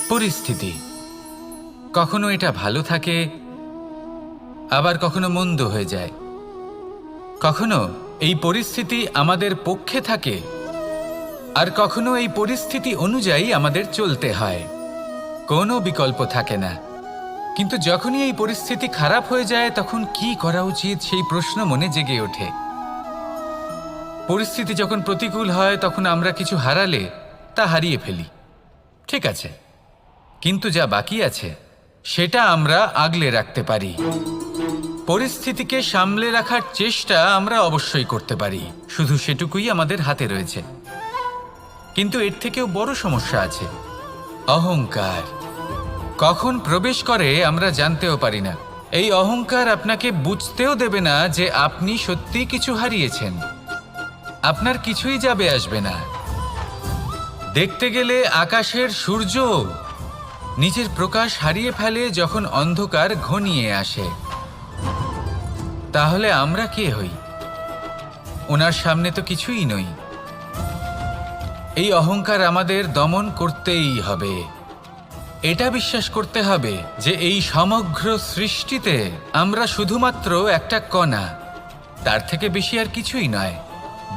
পরিস্থিতি কখনো এটা ভালো থাকে, আবার কখনো মন্দ হয়ে যায়। কখনো এই পরিস্থিতি আমাদের পক্ষে থাকে, আর কখনো এই পরিস্থিতি অনুযায়ী আমাদের চলতে হয়। কোনো বিকল্প থাকে না। কিন্তু যখনই এই পরিস্থিতি খারাপ হয়ে যায়, তখন কি করা উচিত সেই প্রশ্ন মনে জেগে ওঠে। পরিস্থিতি যখন প্রতিকূল হয়, তখন আমরা কিছু হারালে তা হারিয়ে ফেলি, ঠিক আছে, কিন্তু যা বাকি আছে সেটা আমরা আগলে রাখতে পারি। পরিস্থিতিকে সামলে রাখার চেষ্টা আমরা অবশ্যই করতে পারি, শুধু সেটুকুই আমাদের হাতে রয়েছে। কিন্তু এর থেকেও বড় সমস্যা আছে, অহংকার। কখন প্রবেশ করে আমরা জানতেও পারি না। এই অহংকার আপনাকে বুঝতেও দেবে না যে আপনি সত্যি কিছু হারিয়েছেন। আপনার কিছুই যাবে আসবে না। দেখতে গেলে আকাশের সূর্য নিজের প্রকাশ হারিয়ে ফেলে যখন অন্ধকার ঘনিয়ে আসে। তাহলে আমরা কে হই? ওনার সামনে তো কিছুই নই। এই অহংকার আমাদের দমন করতেই হবে। এটা বিশ্বাস করতে হবে যে এই সমগ্র সৃষ্টিতে আমরা শুধুমাত্র একটা কণা, তার থেকে বেশি আর কিছুই নয়।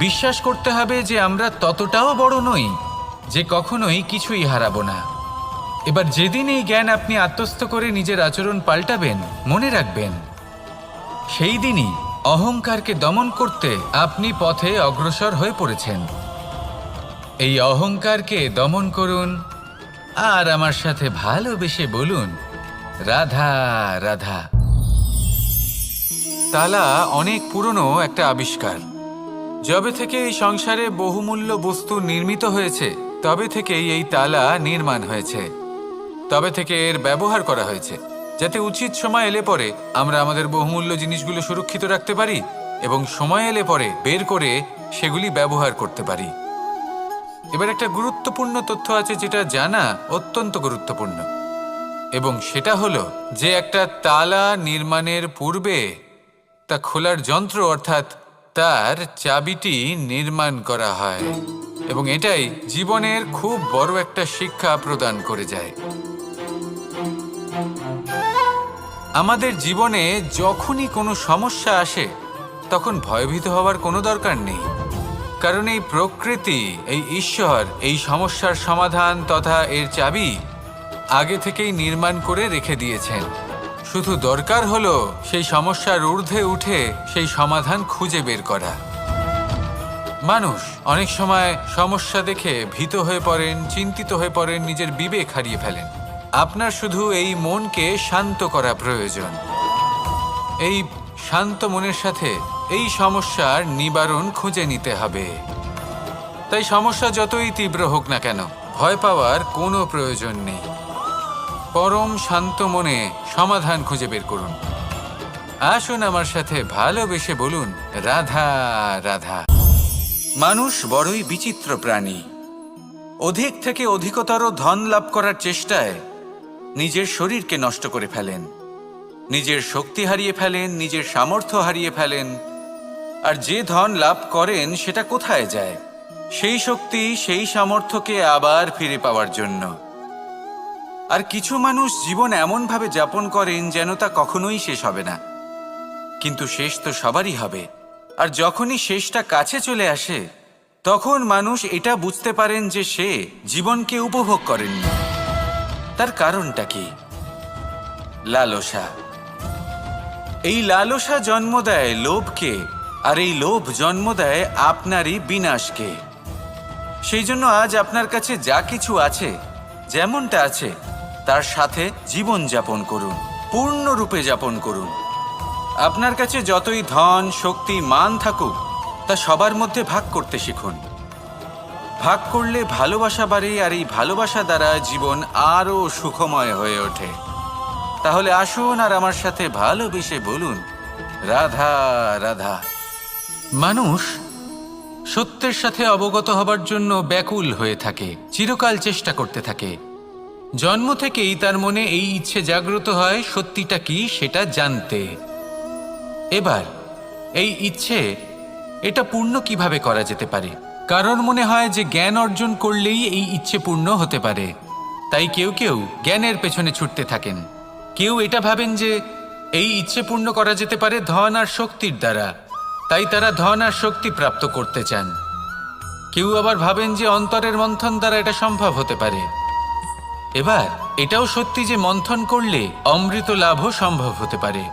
বিশ্বাস করতে হবে যে আমরা ততটাও বড় নই যে কখনোই কিছুই হারাবো না। এবার যেদিন এই জ্ঞান আপনি আত্মস্থ করে নিজের আচরণ পাল্টাবেন, মনে রাখবেন সেই দিনই অহংকারকে দমন করতে আপনি পথে অগ্রসর হয়ে পড়েছেন। এই অহংকারকে দমন করুন আর আমার সাথে ভালোবেসে বলুন, রাধা রাধা। তালা অনেক পুরনো একটা আবিষ্কার। যবে থেকে এই সংসারে বহুমূল্য বস্তু নির্মিত হয়েছে, তবে থেকেই এই তালা নির্মাণ হয়েছে। তবে থেকে এর ব্যবহার করা হয়েছে, যাতে উচিত সময় এলে পরে আমরা আমাদের বহুমূল্য জিনিসগুলো সুরক্ষিত রাখতে পারি এবং সময় এলে পরে বের করে সেগুলি ব্যবহার করতে পারি। এবার একটা গুরুত্বপূর্ণ তথ্য আছে যেটা জানা অত্যন্ত গুরুত্বপূর্ণ, এবং সেটা হলো যে একটা তালা নির্মাণের পূর্বে তা খোলার যন্ত্র অর্থাৎ তার চাবিটি নির্মাণ করা হয়, এবং এটাই জীবনের খুব বড় একটা শিক্ষা প্রদান করে যায়। আমাদের জীবনে যখনই কোনো সমস্যা আসে, তখন ভয়ভীত হওয়ার কোনো দরকার নেই, কারণ এই প্রকৃতি, এই ঈশ্বর এই সমস্যার সমাধান তথা এর চাবি আগে থেকেই নির্মাণ করে রেখে দিয়েছেন। শুধু দরকার হলো সেই সমস্যার ঊর্ধ্বে উঠে সেই সমাধান খুঁজে বের করা। মানুষ অনেক সময় সমস্যা দেখে ভীত হয়ে পড়েন, চিন্তিত হয়ে পড়েন, নিজের বিবেক হারিয়ে ফেলেন। আপনার শুধু এই মনকে শান্ত করা প্রয়োজন। এই শান্ত মনের সাথে এই সমস্যার নিবারণ খুঁজে নিতে হবে। তাই সমস্যা যতই তীব্র হোক না কেন, ভয় পাওয়ার কোনো প্রয়োজন নেই। পরম শান্ত মনে সমাধান খুঁজে বের করুন। আসুন আমার সাথে ভালোবেসে বলুন, রাধা রাধা। মানুষ বড়ই বিচিত্র প্রাণী। অধিক থেকে অধিকতর ধন লাভ করার চেষ্টায় নিজের শরীরকে নষ্ট করে ফেলেন, নিজের শক্তি হারিয়ে ফেলেন, নিজের সামর্থ্য হারিয়ে ফেলেন। আর যে ধন লাভ করেন সেটা কোথায় যায়? সেই শক্তি, সেই সামর্থ্যকে আবার ফিরে পাওয়ার জন্য। আর কিছু মানুষ জীবন এমনভাবে যাপন করেন যেন তা কখনোই শেষ হবে না, কিন্তু শেষ তো সবারই হবে। আর যখনই শেষটা কাছে চলে আসে, তখন মানুষ এটা বুঝতে পারেন যে সে জীবনকে উপভোগ করেননি। তার কারণটা কি? লালসা। এই লালসা জন্ম দেয় লোভকে, আর এই লোভ জন্ম দেয় আপনারই বিনাশকে। সেই জন্য আজ আপনার কাছে যা কিছু আছে, যেমনটা আছে তার সাথে জীবন যাপন করুন, পূর্ণরূপে যাপন করুন। আপনার কাছে যতই ধন, শক্তি, মান থাকুক, তা সবার মধ্যে ভাগ করতে শিখুন। ভাগ করলে ভালোবাসা বাড়ে, আর এই ভালোবাসা দ্বারা জীবন আরও সুখময় হয়ে ওঠে। তাহলে আসুন আর আমার সাথে ভালোবেসে বলুন, রাধা রাধা। মানুষ সত্যের সাথে অবগত হবার জন্য ব্যাকুল হয়ে থাকে, চিরকাল চেষ্টা করতে থাকে। জন্ম থেকেই তার মনে এই ইচ্ছে জাগ্রত হয় সত্যিটা কি সেটা জানতে। এবার এই ইচ্ছে, এটা পূর্ণ কিভাবে করা যেতে পারে? কারণ মনে হয় যে জ্ঞান অর্জন করলেই এই ইচ্ছে পূর্ণ হতে পারে। তাই কেউ কেউ জ্ঞানের পেছনে ছুটতে থাকেন। কেউ এটা ভাবেন যে এই ইচ্ছে পূর্ণ করা যেতে পারে ধন আর শক্তির দ্বারা, তাই তারা ধন আর শক্তি প্রাপ্ত করতে চান। কেউ আবার ভাবেন যে অন্তরের মন্থন দ্বারা এটা সম্ভব হতে পারে। এবার এটাও সত্যি যে মন্থন করলে অমৃত লাভও সম্ভব হতে পারে,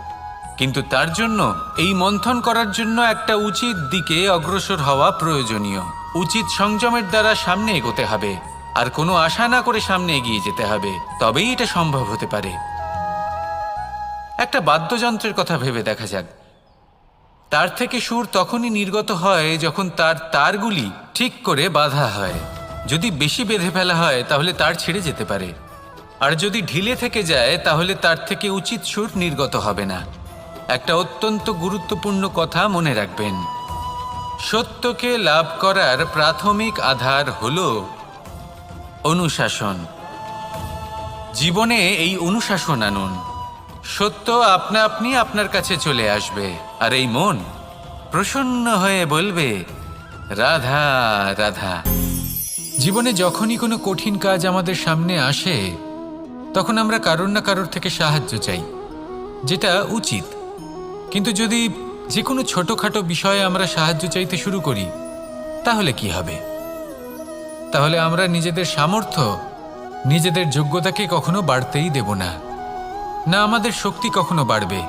কিন্তু তার জন্য এই মন্থন করার জন্য একটা উচিত দিকে অগ্রসর হওয়া প্রয়োজনীয়। উচিত সংযমের দ্বারা সামনে এগোতে হবে, আর কোনো আশা না করে সামনে এগিয়ে যেতে হবে, তবেই এটা সম্ভব হতে পারে। একটা বাদ্যযন্ত্রের কথা ভেবে দেখা যাক। তার থেকে সুর তখনই নির্গত হয় যখন তার তারগুলি ঠিক করে বাঁধা হয়। যদি বেশি বেঁধে ফেলা হয় তাহলে তার ছিঁড়ে যেতে পারে, আর যদি ঢিলে থেকে যায় তাহলে তার থেকে উচিত সুর নির্গত হবে না। একটা অত্যন্ত গুরুত্বপূর্ণ কথা মনে রাখবেন, সত্যকে লাভ করার প্রাথমিক আধার হল অনুশাসন। জীবনে এই অনুশাসন আনুন, সত্য আপনা আপনি আপনার কাছে চলে আসবে, আর এই মন প্রসন্ন হয়ে বলবে রাধা রাধা। জীবনে যখনই কোনো কঠিন কাজ আমাদের সামনে আসে তখন আমরা কারোর না কারোর থেকে সাহায্য চাই, যেটা উচিত। কিন্তু যদি যে কোনো ছোটখাটো বিষয়ে আমরা সাহায্য চাইতে শুরু করি তাহলে কি হবে? তাহলে আমরা নিজেদের সামর্থ্য, নিজেদের যোগ্যতাকে কখনো বাড়তেই দেব না, না আমাদের শক্তি কখনো বাড়বে,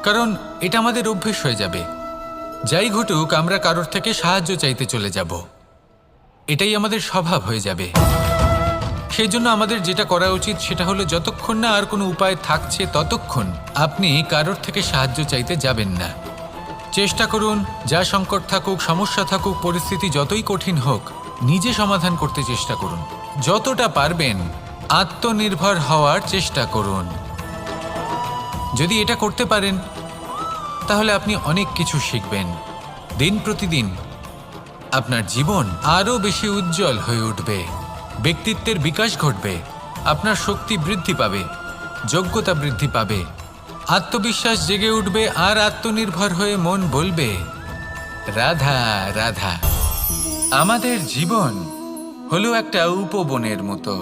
কারণ এটা আমাদের অভ্যেস হয়ে যাবে। যাই ঘটুক আমরা কারোর থেকে সাহায্য চাইতে চলে যাব, এটাই আমাদের স্বভাব হয়ে যাবে। সেই জন্য আমাদের যেটা করা উচিত সেটা হলো, যতক্ষণ না আর কোনো উপায় থাকছে ততক্ষণ আপনি কারোর থেকে সাহায্য চাইতে যাবেন না। চেষ্টা করুন, যা সংকট থাকুক, সমস্যা থাকুক, পরিস্থিতি যতই কঠিন হোক, নিজে সমাধান করতে চেষ্টা করুন। যতটা পারবেন আত্মনির্ভর হওয়ার চেষ্টা করুন। যদি এটা করতে পারেন তাহলে আপনি অনেক কিছু শিখবেন। দিন প্রতিদিন আপনার জীবন আরও বেশি উজ্জ্বল হয়ে উঠবে, ব্যক্তিত্বের বিকাশ ঘটবে, আপনার শক্তি বৃদ্ধি পাবে, যোগ্যতা বৃদ্ধি পাবে, আত্মবিশ্বাস জেগে উঠবে, আর আত্মনির্ভর হয়ে মন বলবে রাধা রাধা। আমাদের জীবন হলো একটা উপবনের মতো,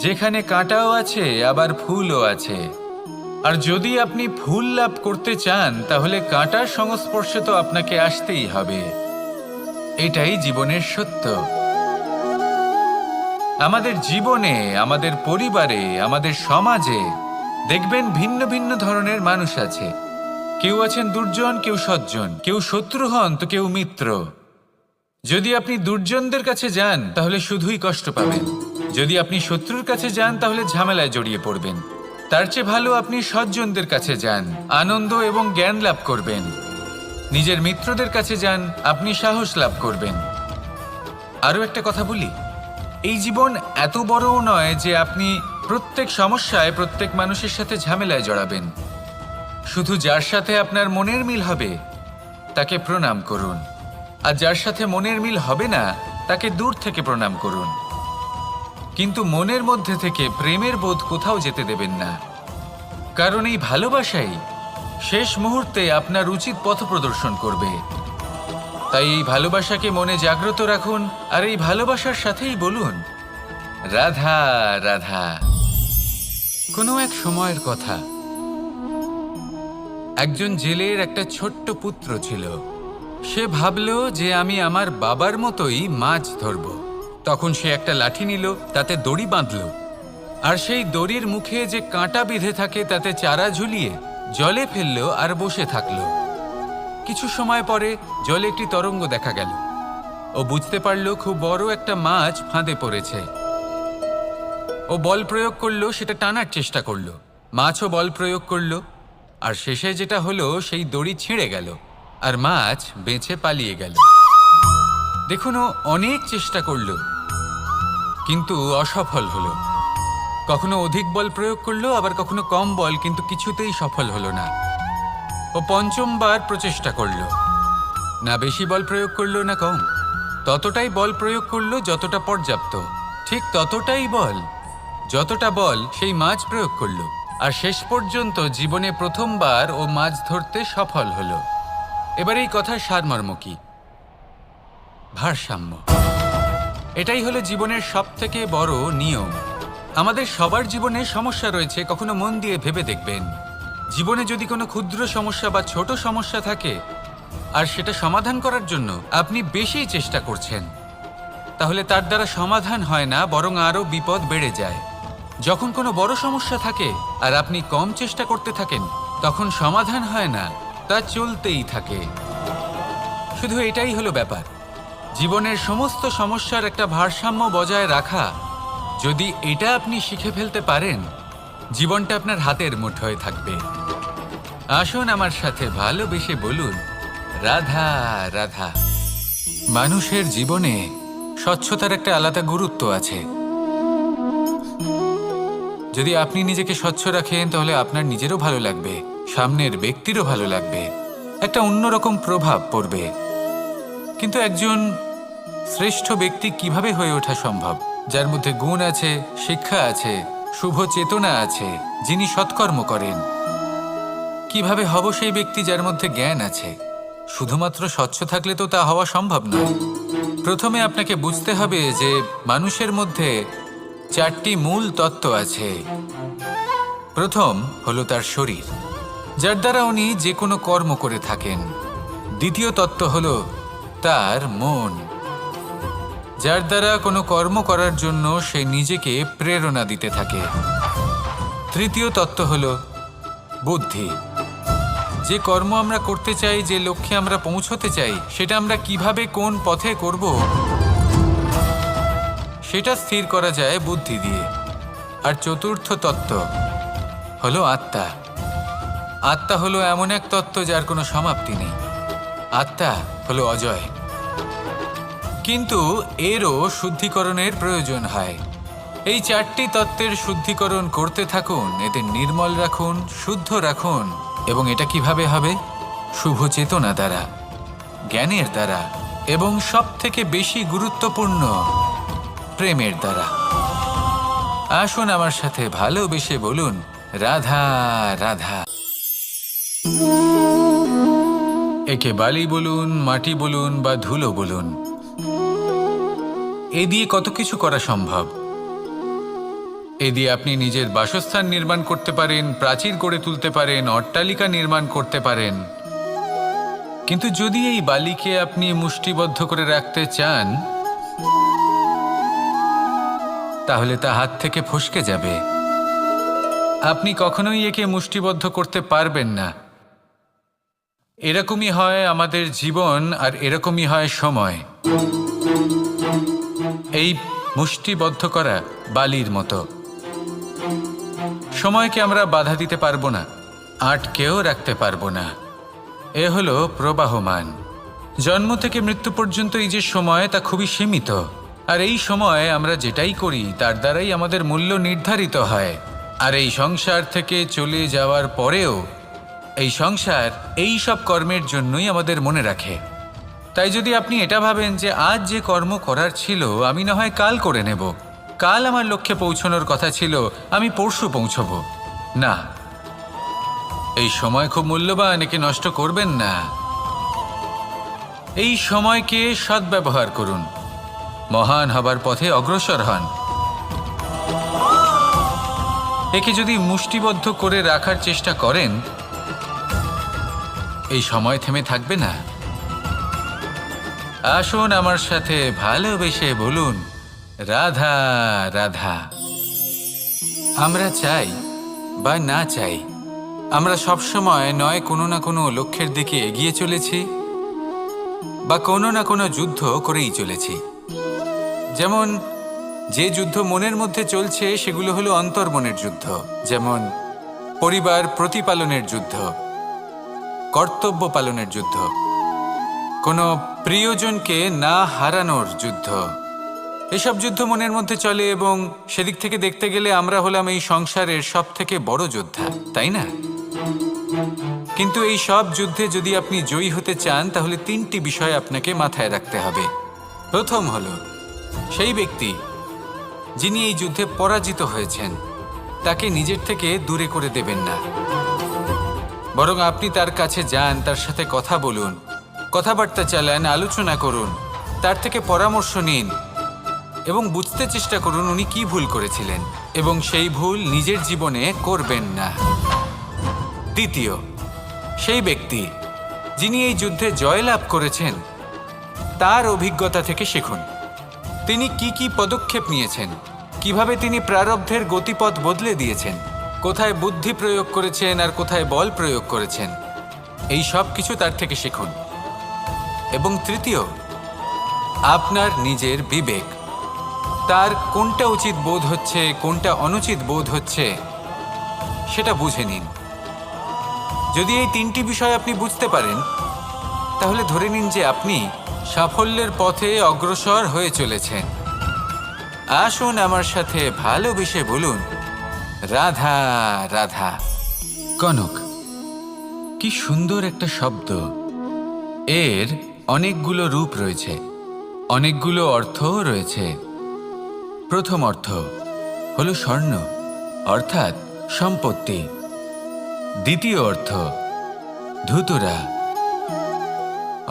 যেখানে কাঁটাও আছে আবার ফুলও আছে। আর যদি আপনি ফুল লাভ করতে চান তাহলে কাঁটার সংস্পর্শে তো আপনাকে আসতেই হবে। এটাই জীবনের সত্য। আমাদের জীবনে, আমাদের পরিবারে, আমাদের সমাজে দেখবেন ভিন্ন ভিন্ন ধরনের মানুষ আছে। কেউ আছেন দুর্জন, কেউ সজ্জন, কেউ শত্রু হন তো কেউ মিত্র। যদি আপনি দুর্জনদের কাছে যান তাহলে শুধুই কষ্ট পাবেন, যদি আপনি শত্রুর কাছে যান তাহলে ঝামেলায় জড়িয়ে পড়বেন। তার চেয়ে ভালো আপনি সজ্জনদের কাছে যান, আনন্দ এবং জ্ঞান লাভ করবেন। নিজের মিত্রদের কাছে যান, আপনি সাহস লাভ করবেন। আরও একটা কথা বলি, এই জীবন এত বড়ও নয় যে আপনি প্রত্যেক সমস্যায় প্রত্যেক মানুষের সাথে ঝামেলায় জড়াবেন। শুধু যার সাথে আপনার মনের মিল হবে তাকে প্রণাম করুন, আর যার সাথে মনের মিল হবে না তাকে দূর থেকে প্রণাম করুন। কিন্তু মনের মধ্যে থেকে প্রেমের বোধ কোথাও যেতে দেবেন না, কারণ এই ভালোবাসাই শেষ মুহূর্তে আপনার উচিত পথ প্রদর্শন করবে। তাই এই ভালোবাসাকে মনে জাগ্রত রাখুন, আর এই ভালোবাসার সাথেই বলুন রাধা রাধা। কোনো এক সময়ের কথা, একজন জেলের একটা ছোট্ট পুত্র ছিল। সে ভাবল যে আমি আমার বাবার মতোই মাছ ধরব। তখন সে একটা লাঠি নিল, তাতে দড়ি বাঁধল, আর সেই দড়ির মুখে যে কাঁটা বিঁধে থাকে তাতে চারা ঝুলিয়ে জলে ফেলল আর বসে থাকল। কিছু সময় পরে জলে একটি তরঙ্গ দেখা গেল। ও বুঝতে পারল খুব বড় একটা মাছ ফাঁদে পড়েছে। ও বল প্রয়োগ করলো, সেটা টানার চেষ্টা করলো, মাছও বল প্রয়োগ করলো, আর শেষে যেটা হলো সেই দড়ি ছিঁড়ে গেল আর মাছ বেঁচে পালিয়ে গেল। দেখুন, ও অনেক চেষ্টা করলো কিন্তু অসফল হলো। কখনো অধিক বল প্রয়োগ করলো, আবার কখনো কম বল, কিন্তু কিছুতেই সফল হলো না। ও পঞ্চমবার প্রচেষ্টা করলো, না বেশি বল প্রয়োগ করলো না কম, ততটাই বল প্রয়োগ করলো যতটা পর্যাপ্ত, ঠিক ততটাই বল, যতটা বল সেই মাছ প্রয়োগ করলো, আর শেষ পর্যন্ত জীবনে প্রথমবার ও মাছ ধরতে সফল হলো। এবার এই কথার সারমর্ম কি? ভারসাম্য। এটাই হলো জীবনের সবথেকে বড় নিয়ম। আমাদের সবার জীবনে সমস্যা রয়েছে, কখনো মন দিয়ে ভেবে দেখবেন। জীবনে যদি কোনো ক্ষুদ্র সমস্যা বা ছোট সমস্যা থাকে আর সেটা সমাধান করার জন্য আপনি বেশি চেষ্টা করছেন, তাহলে তার দ্বারা সমাধান হয় না, বরং আরও বিপদ বেড়ে যায়। যখন কোনো বড় সমস্যা থাকে আর আপনি কম চেষ্টা করতে থাকেন, তখন সমাধান হয় না, তা চলতেই থাকে। শুধু এটাই হলো ব্যাপার। জীবনের সমস্ত সমস্যার একটা ভারসাম্য বজায় রাখা, যদি এটা আপনি শিখে ফেলতে পারেন, জীবনটা আপনার হাতের মুঠোয় থাকবে। আসুন আমার সাথে ভালোবেসে বলুন, রাধা রাধা। মানুষের জীবনে স্বচ্ছতার একটা আলাদা গুরুত্ব আছে। যদি আপনি নিজেকে স্বচ্ছ রাখেন, তাহলে আপনার নিজেরও ভালো লাগবে, সামনের ব্যক্তিরও ভালো লাগবে, একটা অন্যরকম প্রভাব পড়বে। কিন্তু একজন শ্রেষ্ঠ ব্যক্তি কিভাবে হয়ে ওঠা সম্ভব? যার মধ্যে গুণ আছে, শিক্ষা আছে, শুভ চেতনা আছে, যিনি সৎকর্ম করেন। কিভাবে হব সেই ব্যক্তি যার মধ্যে জ্ঞান আছে? শুধুমাত্র স্বচ্ছ থাকলে তো তা হওয়া সম্ভব নয়। প্রথমে আপনাকে বুঝতে হবে যে মানুষের মধ্যে 4টি মূল তত্ত্ব আছে। প্রথম হলো তার শরীর, যার দ্বারা উনি যে কোনো কর্ম করে থাকেন। দ্বিতীয় তত্ত্ব হলো তার মন, যার দ্বারা কোনো কর্ম করার জন্য সে নিজেকে প্রেরণা দিতে থাকে। তৃতীয় তত্ত্ব হলো বুদ্ধি, যে কর্ম আমরা করতে চাই, যে লক্ষ্যে আমরা পৌঁছতে চাই, সেটা আমরা কিভাবে কোন পথে করব সেটা স্থির করা যায় বুদ্ধি দিয়ে। আর চতুর্থ তত্ত্ব হলো আত্মা। আত্মা হলো এমন এক তত্ত্ব যার কোনো সমাপ্তি নেই। আত্মা হলো অজয়। কিন্তু এরও শুদ্ধিকরণের প্রয়োজন হয়। এই 4টি তত্ত্বের শুদ্ধিকরণ করতে থাকুন, এদের নির্মল রাখুন, শুদ্ধ রাখুন। এবং এটা কিভাবে হবে? শুভ চেতনা দ্বারা, জ্ঞানের দ্বারা, এবং সবথেকে বেশি গুরুত্বপূর্ণ প্রেমের দ্বারা। আসুন আমার সাথে ভালোবেসে বলুন, রাধা রাধা। একে বালি বলুন, মাটি বলুন বা ধুলো বলুন, এ দিয়ে কত কিছু করা সম্ভব। এ দিয়ে আপনি নিজের বাসস্থান নির্মাণ করতে পারেন, প্রাচীর গড়ে তুলতে পারেন, অট্টালিকা নির্মাণ করতে পারেন। কিন্তু যদি এই বালিকে আপনি মুষ্টিবদ্ধ করে রাখতে চান, তাহলে তা হাত থেকে ফসকে যাবে। আপনি কখনোই একে মুষ্টিবদ্ধ করতে পারবেন না। এরকমই হয় আমাদের জীবন, আর এরকমই হয় সময়। এই মুষ্টিবদ্ধ করা বালির মতো। সময়কে আমরা বাধা দিতে পারবো না, আটকেও রাখতে পারবো না। এ হলো প্রবাহমান। জন্ম থেকে মৃত্যু পর্যন্ত এই যে সময়, তা খুবই সীমিত। আর এই সময় আমরা যেটাই করি তার দ্বারাই আমাদের মূল্য নির্ধারিত হয়। আর এই সংসার থেকে চলে যাওয়ার পরেও এই সংসার এই সব কর্মের জন্যই আমাদের মনে রাখে। তাই যদি আপনি এটা ভাবেন যে আজ যে কর্ম করার ছিল আমি না হয় কাল করে নেব, কাল আমার লক্ষ্যে পৌঁছানোর কথা ছিল আমি পরশু পৌঁছব, না, এই সময় খুব মূল্যবান, একে নষ্ট করবেন না। এই সময়কে সদ্ব্যবহার করুন, মহান হবার পথে অগ্রসর হন। একে যদি মুষ্টিবদ্ধ করে রাখার চেষ্টা করেন, এই সময় থেমে থাকবে না। আসুন আমার সাথে ভালোবেসে বলুন, রাধা রাধা। আমরা চাই বা না চাই, আমরা সবসময় নয় কোনো না কোনো লক্ষ্যের দিকে এগিয়ে চলেছি বা কোনো না কোনো যুদ্ধ করেই চলেছি। যেমন যে যুদ্ধ মনের মধ্যে চলছে সেগুলো হলো অন্তর্মনের যুদ্ধ, যেমন পরিবার প্রতিপালনের যুদ্ধ, কর্তব্য পালনের যুদ্ধ, কোনো প্রিয়জনকে না হারানোর যুদ্ধ। এসব যুদ্ধ মনের মধ্যে চলে এবং সেদিক থেকে দেখতে গেলে আমরা হলাম এই সংসারের সবথেকে বড় যোদ্ধা, তাই না? কিন্তু এই সব যুদ্ধে যদি আপনি জয়ী হতে চান, তাহলে 3টি বিষয় আপনাকে মাথায় রাখতে হবে। প্রথম হলো সেই ব্যক্তি যিনি এই যুদ্ধে পরাজিত হয়েছেন তাকে নিজের থেকে দূরে করে দেবেন না, বরং আপনি তার কাছে যান, তার সাথে কথা বলুন, কথাবার্তা চালান, আলোচনা করুন, তার থেকে পরামর্শ নিন, এবং বুঝতে চেষ্টা করুন উনি কি ভুল করেছিলেন এবং সেই ভুল নিজের জীবনে করবেন না। দ্বিতীয়, সেই ব্যক্তি যিনি এই যুদ্ধে জয়লাভ করেছেন তার অভিজ্ঞতা থেকে শিখুন। তিনি কি কি পদক্ষেপ নিয়েছেন, কিভাবে তিনি প্রারব্ধের গতিপথ বদলে দিয়েছেন, কোথায় বুদ্ধি প্রয়োগ করেছেন আর কোথায় বল প্রয়োগ করেছেন, এই সব কিছু তার থেকে শিখুন। এবং তৃতীয়, আপনার নিজের বিবেক, তার কোনটা উচিত বোধ হচ্ছে কোনটা অনুচিত বোধ হচ্ছে সেটা বুঝে নিন। যদি এই তিনটি বিষয় আপনি বুঝতে পারেন তাহলে ধরে নিন যে আপনি সাফল্যের পথে অগ্রসর হয়ে চলেছেন। আসুন আমার সাথে ভালোবেসে বলুন, রাধা রাধা। কনক, কি সুন্দর একটা শব্দ। এর অনেকগুলো রূপ রয়েছে, অনেকগুলো অর্থও রয়েছে। প্রথম অর্থ হলো স্বর্ণ, অর্থাৎ সম্পত্তি। দ্বিতীয় অর্থ ধুতুরা,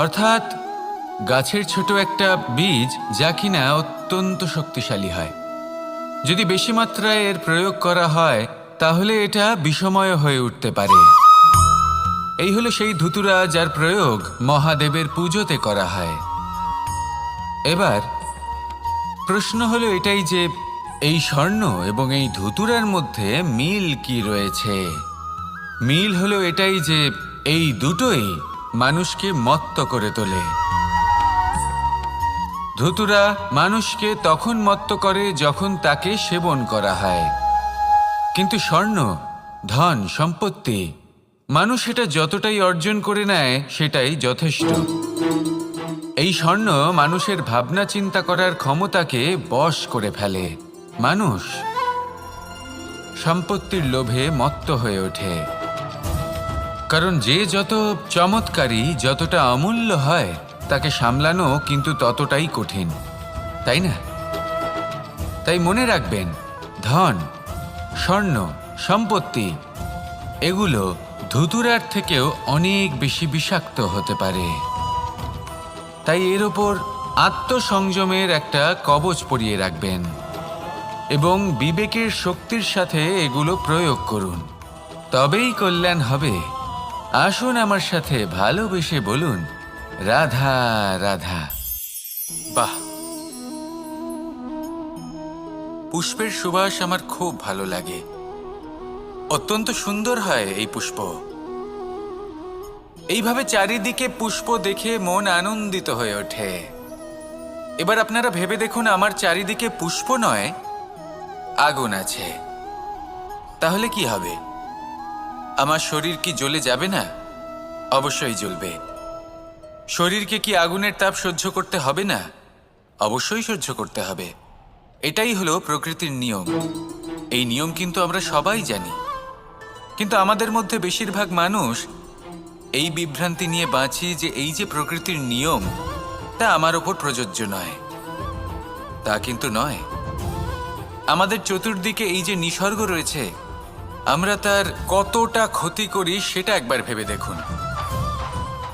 অর্থাৎ গাছের ছোট একটা বীজ যা কিনা অত্যন্ত শক্তিশালী হয়। যদি বেশি মাত্রায় এর প্রয়োগ করা হয় তাহলে এটা বিষময় হয়ে উঠতে পারে। এই হলো সেই ধুতুরা যার প্রয়োগ মহাদেবের পুজোতে করা হয়। এবার প্রশ্ন হলো এটাই যে এই স্বর্ণ এবং এই ধুতুরার মধ্যে মিল কি রয়েছে। মিল হলো এটাই যে এই দুটোই মানুষকে মত্ত করে তোলে। ধুতুরা মানুষকে তখন মত্ত করে যখন তাকে সেবন করা হয়, কিন্তু স্বর্ণ, ধন, সম্পত্তি, মানুষ এটা যতটাই অর্জন করে নেয় সেটাই যথেষ্ট। এই স্বর্ণ মানুষের ভাবনা চিন্তা করার ক্ষমতাকে বশ করে ফেলে। মানুষ সম্পত্তির লোভে মত্ত হয়ে ওঠে, কারণ যে যত চমৎকারী, যতটা অমূল্য হয় তাকে সামলানো কিন্তু ততটাই কঠিন, তাই না? তাই মনে রাখবেন, ধন, স্বর্ণ, সম্পত্তি এগুলো ধুতুরার থেকেও অনেক বেশি বিষাক্ত হতে পারে। তাই এর ওপর আত্মসংযমের একটা কবচ পরিয়ে রাখবেন এবং বিবেকের শক্তির সাথে এগুলো প্রয়োগ করুন, তবেই কল্যাণ হবে। আসুন আমার সাথে ভালোবেসে বলুন, রাধা রাধা। বাহ, পুষ্পের সুবাস আমার খুব ভালো লাগে। অত্যন্ত সুন্দর হয় এই পুষ্প। এইভাবে চারিদিকে পুষ্প দেখে মন আনন্দিত হয়ে ওঠে। এবার আপনারা ভেবে দেখুন, আমার চারিদিকে পুষ্প নয়, আগুন আছে। তাহলে কি হবে? আমার শরীর কি জ্বলে যাবে না? অবশ্যই জ্বলবে। শরীরকে কি আগুনের তাপ সহ্য করতে হবে না? অবশ্যই সহ্য করতে হবে। এটাই হলো প্রকৃতির নিয়ম। এই নিয়ম কিন্তু আমরা সবাই জানি, কিন্তু আমাদের মধ্যে বেশিরভাগ মানুষ এই বিভ্রান্তি নিয়ে বাঁচি যে এই যে প্রকৃতির নিয়ম তা আমার ওপর প্রযোজ্য নয়। তা কিন্তু নয়। আমাদের চতুর্দিকে এই যে নিসর্গ রয়েছে, আমরা তার কতটা ক্ষতি করি সেটা একবার ভেবে দেখুন।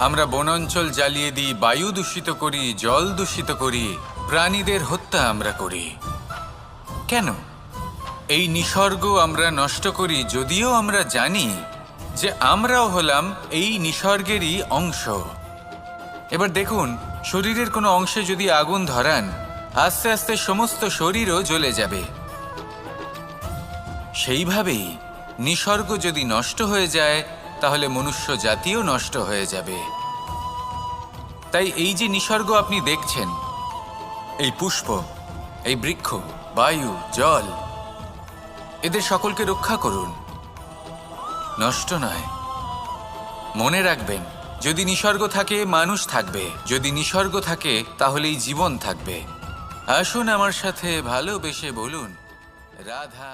আমরা বনাঞ্চল জ্বালিয়ে দিই, বায়ু দূষিত করি, জল দূষিত করি, প্রাণীদের হত্যা আমরা করি। কেন? এই নিসর্গ আমরা নষ্ট করি, যদিও আমরা জানি যে আমরাও হলাম এই নিসর্গেরই অংশ। এবার দেখুন, শরীরের কোনো অংশে যদি আগুন ধরান, আস্তে আস্তে সমস্ত শরীরও জ্বলে যাবে। সেইভাবেই নিসর্গ যদি নষ্ট হয়ে যায় তাহলে মনুষ্য জাতিও নষ্ট হয়ে যাবে। তাই এই যে নিসর্গ আপনি দেখছেন, এই পুষ্প, এই বৃক্ষ, বায়ু, জল, এদের সকলকে রক্ষা করুন, নষ্ট নয়। মনে রাখবেন, যদি নিসর্গ থাকে মানুষ থাকবে, যদি নিসর্গ থাকে তাহলেই জীবন থাকবে। আসুন আমার সাথে ভালোবেসে বলুন, রাধা।